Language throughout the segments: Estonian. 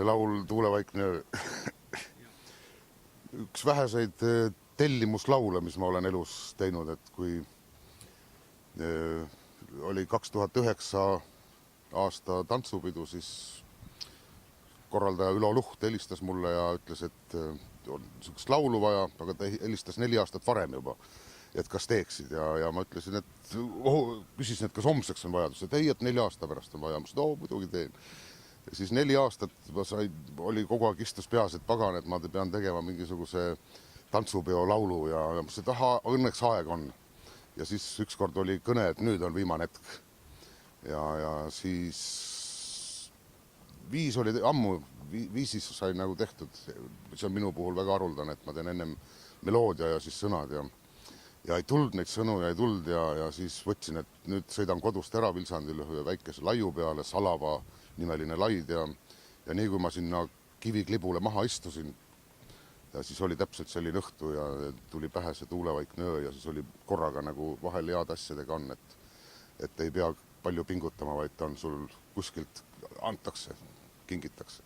laul Tuulevaikne öö. Üks väheseid tellimuslaule, mis ma olen elus teinud, et kui oli 2009 aasta tantsupidu, siis korraldaja Ülo Luht helistas mulle ja ütles, et on niisugust laulu vaja, aga ta helistas 4 aastat varem juba, et kas teeksid ja ma ütlesin, et küsisin, et kas homseks on vajadus, et ei, et 4 aasta pärast on vaja, ma ütlesin, muidugi teen. Ja siis 4 aastat ma oli kogu aeg istus peas, et pagan, et ma pean tegema mingisuguse tantsupeo laulu ja ma ütlesin, et õnneks aeg on. Ja siis ükskord oli kõne, et nüüd on viimane hetk. Ja siis viis oli ammu, viisis sai nagu tehtud. See on minu puhul väga haruldane, et ma teen ennem meloodia ja siis sõnad ja ei tulnud neid sõnu ja ei tulnud ja siis võtsin, et nüüd sõidan kodust ära Vilsandil ühe väikese laiu peale, Salava nimeline laid ja nii kui ma sinna kiviklibule maha istusin ja siis oli täpselt selline õhtu ja tuli pähe see Tuulevaikne öö ja siis oli korraga nagu vahel head asjadega on, et ei pea palju pingutama, vaid ta on sul kuskilt antakse, kingitakse.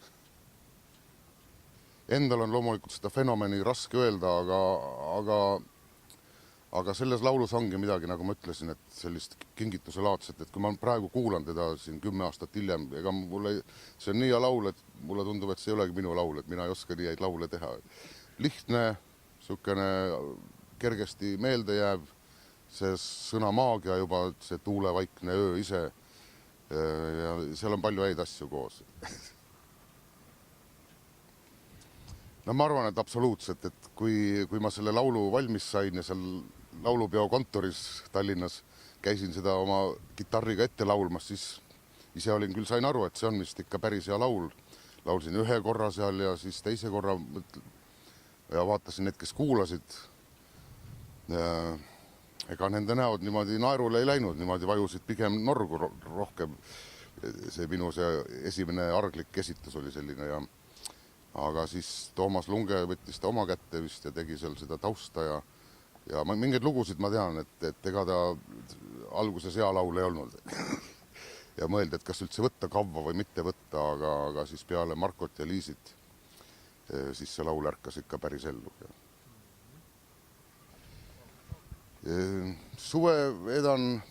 Endal on loomulikult seda fenomeni raske öelda, aga selles laulus ongi midagi, nagu ma ütlesin, et sellist kingituse laadset, et kui ma praegu kuulan teda siin 10 aastat hiljem, ega see on nii hea laul, et mulle tundub, et see ei olegi minu laul, et mina ei oska nii häid laule teha. Lihtne, niisugune kergesti meelde jääv, see sõna maagia juba, see Tuulevaikne öö ise ja seal on palju häid asju koos. No ma arvan, et absoluutselt, et kui ma selle laulu valmis sain ja seal laulupeo kontoris Tallinnas käisin seda oma kitarriga ette laulmas, siis ise olin küll, sain aru, et see on vist ikka päris hea laul. Laulsin ühe korra seal ja siis teise korra ja vaatasin need, kes kuulasid. Ega nende näod niimoodi naerule ei läinud, niimoodi vajusid pigem norgu rohkem. See minu esimene arglik esitus oli selline aga siis Toomas Lunge võttis ta oma kätte vist ja tegi seal seda tausta ja mingeid lugusid ma tean, et ega ta alguses hea laul ei olnud. Ja mõeldi, et kas üldse võtta kavva või mitte võtta, aga siis peale Markot ja Liisit siis see laul ärkas ikka päris ellu. Suve edan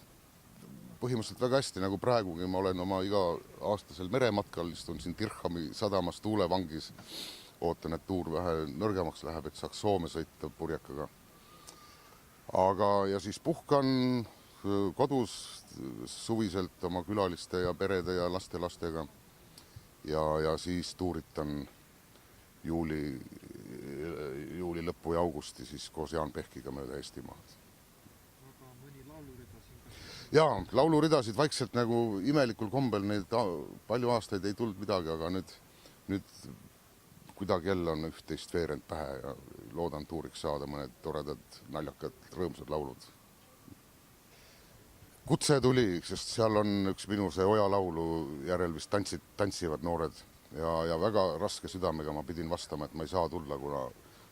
põhimõtteliselt väga hästi, nagu praegugi ma olen oma iga-aastasel merematkal, istun siin Tirhami sadamas tuulevangis, ootan, et tuur vähe nõrgemaks läheb, et saaks Soome sõita purjekaga. Ja siis puhkan kodus suviselt oma külaliste ja perede ja lastega ja siis tuuritan juuli lõppu ja augusti siis koos Jaan Pehkiga mööda Eestimaad. Jaa, lauluridasid vaikselt nagu imelikul kombel, neid palju aastaid ei tulnud midagi, aga nüüd kuidagi jälle on üht-teist veerend pähe ja loodan tuuriks saada mõned toredad, naljakad, rõõmsad laulud. Kutse tuli, sest seal on üks minu see Oja laulu järel vist tantsivad noored ja väga raske südamega ma pidin vastama, et ma ei saa tulla, kuna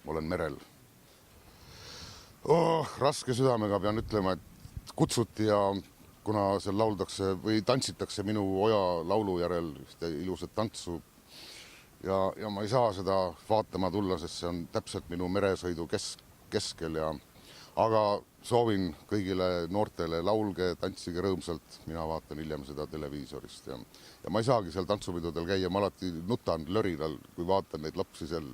ma olen merel. Raske südamega pean ütlema, et kutsuti ja kuna seal lauldakse või tantsitakse minu Oja laulu järel ilusat tantsu ja ma ei saa seda vaatama tulla, sest see on täpselt minu meresõidu keskel aga soovin kõigile noortele laulge, tantsige rõõmsalt, mina vaatan hiljem seda televiisorist ja ma ei saagi seal tantsupidudel käia, ma alati nutan lörinal, kui vaatan neid lapsi seal.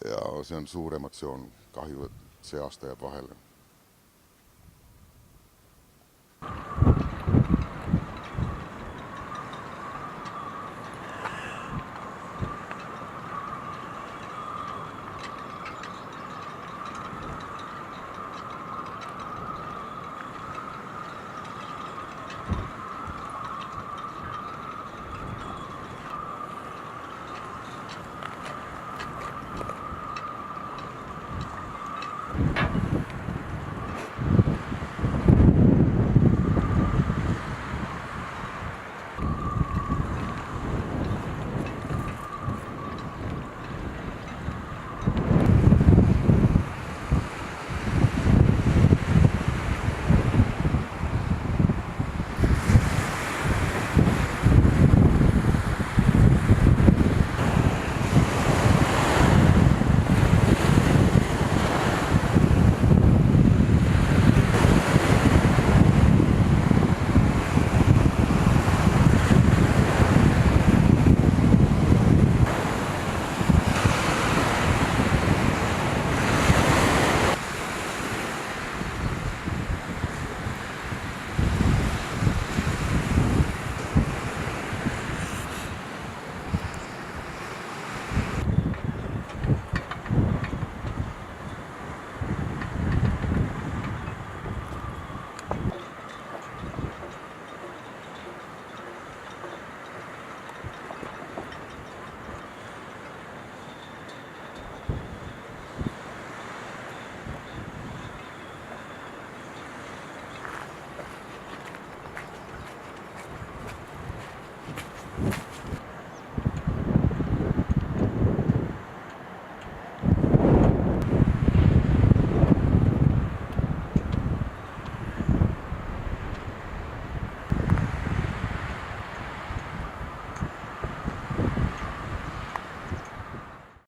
Ja see on suur emotsioon, kahju, et see aasta jääb vahele.